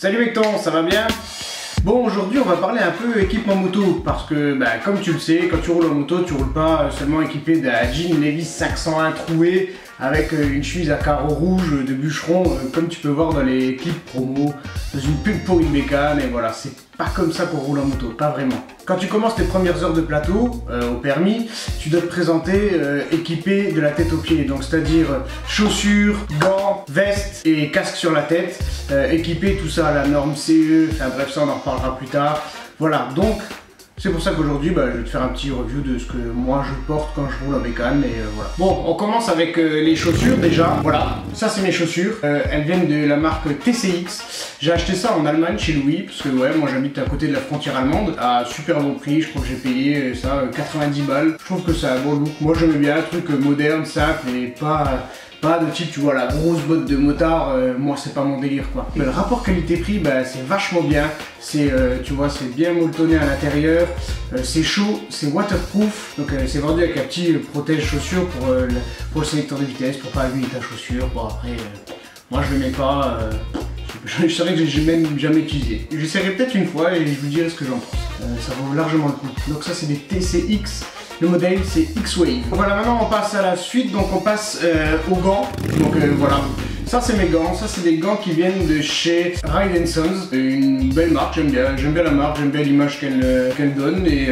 Salut Mecton, ça va bien? Bon, aujourd'hui on va parler un peu équipement moto parce que comme tu le sais, quand tu roules en moto, tu roules pas seulement équipé d'un jean Levi's 501 troué avec une chemise à carreaux rouges de bûcheron comme tu peux voir dans les clips promo, dans une pub pour une bécane, et voilà, c'est pas comme ça qu'on roule en moto, pas vraiment. Quand tu commences tes premières heures de plateau au permis, tu dois te présenter équipé de la tête aux pieds, donc c'est-à-dire chaussures, gants, veste et casque sur la tête, équipé tout ça à la norme CE, enfin bref, ça on en reparlera plus tard. Voilà, donc c'est pour ça qu'aujourd'hui je vais te faire un petit review de ce que moi je porte quand je roule en bécane, et voilà. Bon, on commence avec les chaussures déjà. Voilà, ça c'est mes chaussures, elles viennent de la marque TCX. J'ai acheté ça en Allemagne chez Louis, parce que ouais, moi j'habite à côté de la frontière allemande, à super bon prix. Je crois que j'ai payé ça 90 balles. Je trouve que c'est un bon look. Moi j'aimais bien un truc moderne, simple et pas de type, tu vois, la grosse botte de motard. Moi c'est pas mon délire quoi. Mais le rapport qualité-prix, c'est vachement bien. C'est, tu vois, c'est bien molletonné à l'intérieur. C'est chaud, c'est waterproof. Donc c'est vendu avec un petit protège chaussure pour le sélecteur de vitesse, pour pas abîmer ta chaussure. Bon après, moi je le mets pas. Je savais que j'ai même jamais utilisé. J'essaierai peut-être une fois et je vous dirai ce que j'en pense. Ça vaut largement le coup. Donc ça c'est des TCX. Le modèle c'est X-Wave. Voilà, maintenant on passe à la suite, donc on passe aux gants. Donc voilà, ça c'est mes gants, ça c'est des gants qui viennent de chez Ride & Sons, une belle marque, j'aime bien la marque, j'aime bien l'image qu'elle donne, et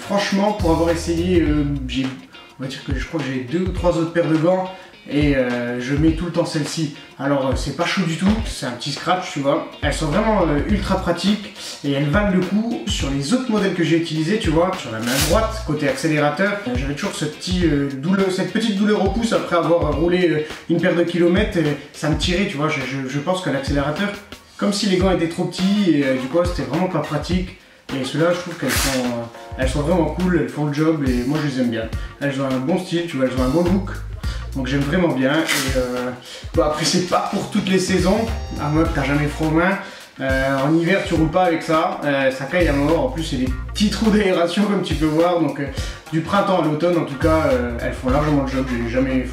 franchement pour avoir essayé, on va dire que je crois que j'ai 2 ou 3 autres paires de gants, et je mets tout le temps celle-ci. Alors c'est pas chaud du tout, c'est un petit scratch, tu vois. Elles sont vraiment ultra pratiques et elles valent le coup. Sur les autres modèles que j'ai utilisés, tu vois, sur la main droite, côté accélérateur, j'avais toujours cette petite douleur au pouce après avoir roulé une paire de kilomètres. Ça me tirait, tu vois, je pense que l'accélérateur, comme si les gants étaient trop petits, et du coup c'était vraiment pas pratique. Et ceux-là, je trouve qu'elles sont vraiment cool, elles font le job et moi je les aime bien. Elles ont un bon style, tu vois, elles ont un bon look. Donc j'aime vraiment bien, et après c'est pas pour toutes les saisons, à moins que t'as jamais froid aux mains. En hiver tu roules pas avec ça, ça caille à mort. En plus c'est des petits trous d'aération comme tu peux voir, donc du printemps à l'automne en tout cas, elles font largement le job. J'ai jamais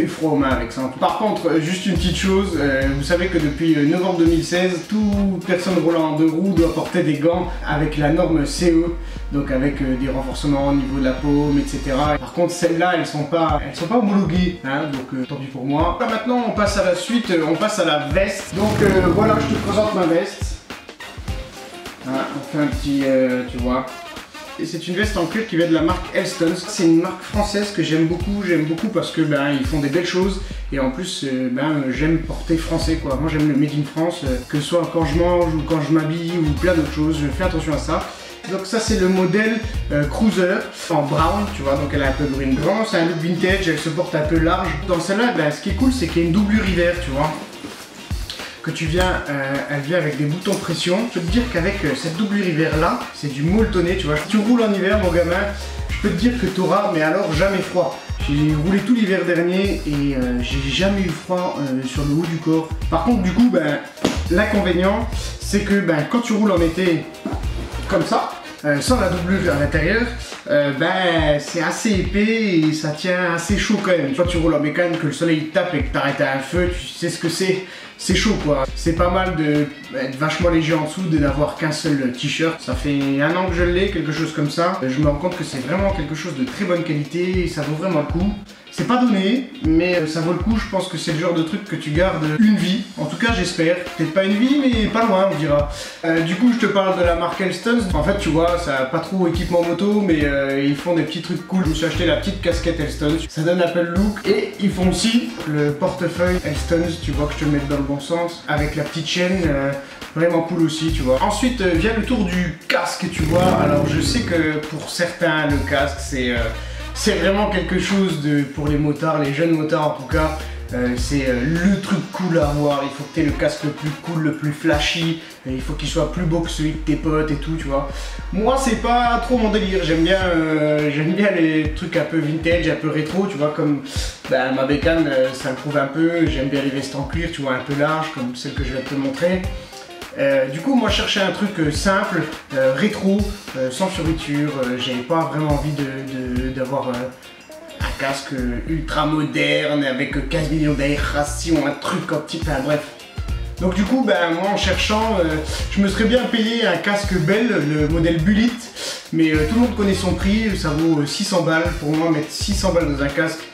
eu froid aux mains avec ça. Par contre, juste une petite chose, vous savez que depuis novembre 2016, toute personne roulant en 2 roues doit porter des gants avec la norme CE, donc avec des renforcements au niveau de la paume, etc. Par contre celles-là elles sont pas homologuées, hein, donc tant pis pour moi. Là, maintenant on passe à la suite, on passe à la veste. Donc voilà, je te présente ma veste. Voilà, on fait un petit, tu vois. Et c'est une veste en cuir qui vient de la marque Elstons. C'est une marque française que j'aime beaucoup parce que ils font des belles choses, et en plus j'aime porter français quoi. Moi j'aime le made in France, que ce soit quand je mange ou quand je m'habille ou plein d'autres choses, je fais attention à ça. Donc ça c'est le modèle Cruiser en brown, tu vois, donc elle a un peu de green blanc, c'est un look vintage, elle se porte un peu large. Dans celle-là, ce qui est cool, c'est qu'il y a une doublure hiver, tu vois, que tu viens, elle vient avec des boutons pression. Je peux te dire qu'avec cette doublure hiver là, c'est du molletonné, tu vois. Si tu roules en hiver, mon gamin, je peux te dire que tu auras, mais alors jamais froid. J'ai roulé tout l'hiver dernier et j'ai jamais eu froid sur le haut du corps. Par contre, du coup, l'inconvénient, c'est que quand tu roules en été comme ça, sans la doublure à l'intérieur, c'est assez épais et ça tient assez chaud quand même. Quand tu roules en bécane, que le soleil tape et que tu arrêtes à un feu, tu sais ce que c'est chaud quoi. C'est pas mal d'être vachement léger en dessous, de n'avoir qu'un seul t-shirt. Ça fait 1 an que je l'ai, quelque chose comme ça. Je me rends compte que c'est vraiment quelque chose de très bonne qualité et ça vaut vraiment le coup. C'est pas donné, mais ça vaut le coup. Je pense que c'est le genre de truc que tu gardes une vie. En tout cas, j'espère. Peut-être pas une vie, mais pas loin, on dira. Du coup, je te parle de la marque Elstons. En fait, tu vois, ça a pas trop équipement moto, mais ils font des petits trucs cool. Je me suis acheté la petite casquette Elstons. Ça donne un peu le look. Et ils font aussi le portefeuille Elstons. Tu vois que je te le mets dans le bon sens. Avec la petite chaîne. Vraiment cool aussi, tu vois. Ensuite, vient le tour du casque, tu vois. Alors, je sais que pour certains, le casque, c'est vraiment quelque chose pour les motards, les jeunes motards en tout cas. C'est le truc cool à avoir. Il faut que tu aies le casque le plus cool, le plus flashy. Il faut qu'il soit plus beau que celui de tes potes et tout, tu vois. Moi, c'est pas trop mon délire. J'aime bien les trucs un peu vintage, un peu rétro, tu vois, comme ma bécane, ça le prouve un peu. J'aime bien les vestes en cuir, tu vois, un peu larges, comme celle que je vais te montrer. Du coup, moi, je cherchais un truc simple, rétro, sans fioriture. J'avais pas vraiment envie d'avoir un casque ultra moderne avec 15 millions d'aération, un truc optique, enfin bref. Donc du coup, ben, moi en cherchant, je me serais bien payé un casque Bell, le modèle Bullet, mais tout le monde connaît son prix, ça vaut 600 balles. Pour moi, mettre 600 balles dans un casque,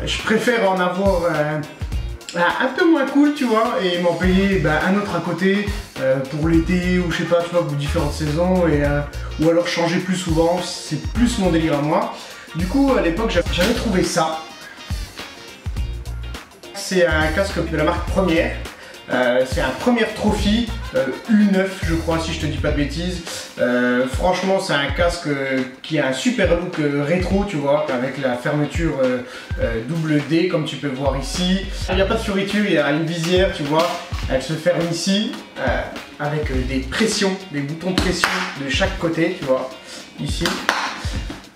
je préfère en avoir un peu moins cool, tu vois, et m'en payer un autre à côté pour l'été ou je sais pas, tu vois, pour différentes saisons, ou alors changer plus souvent, c'est plus mon délire à moi. Du coup, à l'époque, j'avais trouvé ça. C'est un casque de la marque Première. C'est un Première Trophy U9, je crois, si je te dis pas de bêtises. Franchement, c'est un casque qui a un super look rétro, tu vois, avec la fermeture double D, comme tu peux voir ici. Il n'y a pas de fioriture, il y a une visière, tu vois. Elle se ferme ici, avec des pressions, des boutons de pression de chaque côté, tu vois, ici.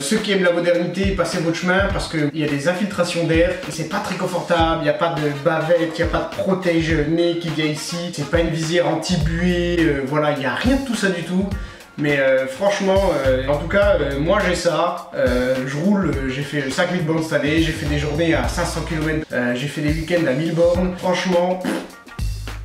Ceux qui aiment la modernité, passez votre chemin parce qu'il y a des infiltrations d'air et c'est pas très confortable, il n'y a pas de bavette, il n'y a pas de protège-nez qui vient ici, c'est pas une visière anti-buée, voilà, il n'y a rien de tout ça du tout. Mais franchement, en tout cas, moi j'ai ça, je roule, j'ai fait 5000 bornes cette année, j'ai fait des journées à 500 km, j'ai fait des week-ends à 1000 bornes, franchement...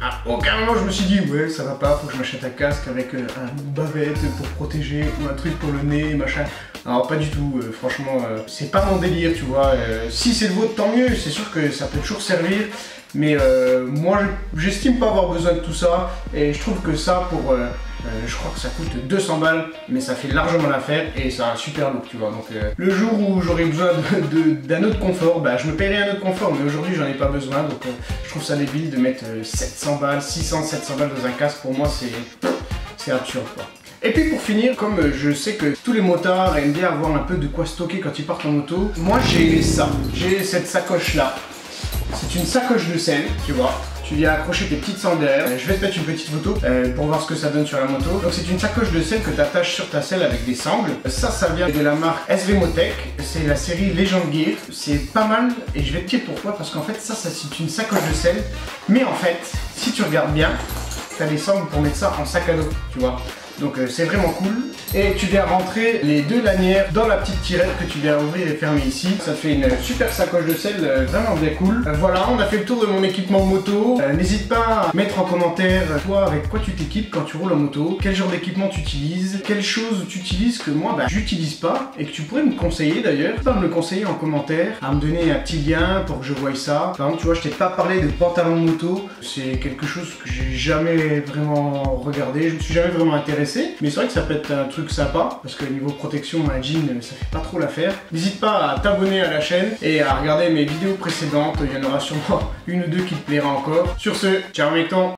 À aucun moment je me suis dit ouais ça va pas, faut que je m'achète un casque avec un bavette pour protéger ou un truc pour le nez, machin. Alors pas du tout, franchement c'est pas mon délire tu vois. Si c'est le vôtre tant mieux, c'est sûr que ça peut toujours servir. Mais moi j'estime pas avoir besoin de tout ça et je trouve que ça pour... je crois que ça coûte 200 balles mais ça fait largement l'affaire et ça a un super look tu vois. Donc le jour où j'aurai besoin d'un autre confort, bah, je me paierai un autre confort mais aujourd'hui j'en ai pas besoin donc je trouve ça débile de mettre 700 balles, 600, 700 balles dans un casque. Pour moi c'est absurde quoi. Et puis pour finir, comme je sais que tous les motards aiment bien avoir un peu de quoi stocker quand ils partent en moto, moi j'ai ça, j'ai cette sacoche là. C'est une sacoche de selle, tu vois. Tu viens accrocher tes petites sandales. Je vais te mettre une petite photo pour voir ce que ça donne sur la moto. Donc c'est une sacoche de selle que tu attaches sur ta selle avec des sangles. Ça vient de la marque SV Motec. C'est la série Legend Gear. C'est pas mal et je vais te dire pourquoi. Parce qu'en fait ça c'est une sacoche de selle. Mais en fait, si tu regardes bien, tu as des sangles pour mettre ça en sac à dos, tu vois. Donc c'est vraiment cool. Et tu viens rentrer les deux lanières dans la petite tirette que tu viens ouvrir et fermer ici. Ça te fait une super sacoche de selle vraiment bien cool. Voilà, on a fait le tour de mon équipement moto. N'hésite pas à mettre en commentaire toi avec quoi tu t'équipes quand tu roules en moto. Quel genre d'équipement tu utilises. Quelles choses tu utilises que moi j'utilise pas et que tu pourrais me conseiller d'ailleurs. Tu peux me le conseiller en commentaire, à me donner un petit lien pour que je voie ça. Par exemple tu vois je t'ai pas parlé de pantalon de moto. C'est quelque chose que j'ai jamais vraiment regardé. Je me suis jamais vraiment intéressé. Mais c'est vrai que ça peut être un truc sympa parce que niveau protection, un jean ça fait pas trop l'affaire. N'hésite pas à t'abonner à la chaîne et à regarder mes vidéos précédentes. Il y en aura sûrement une ou deux qui te plaira encore. Sur ce, ciao mec ton.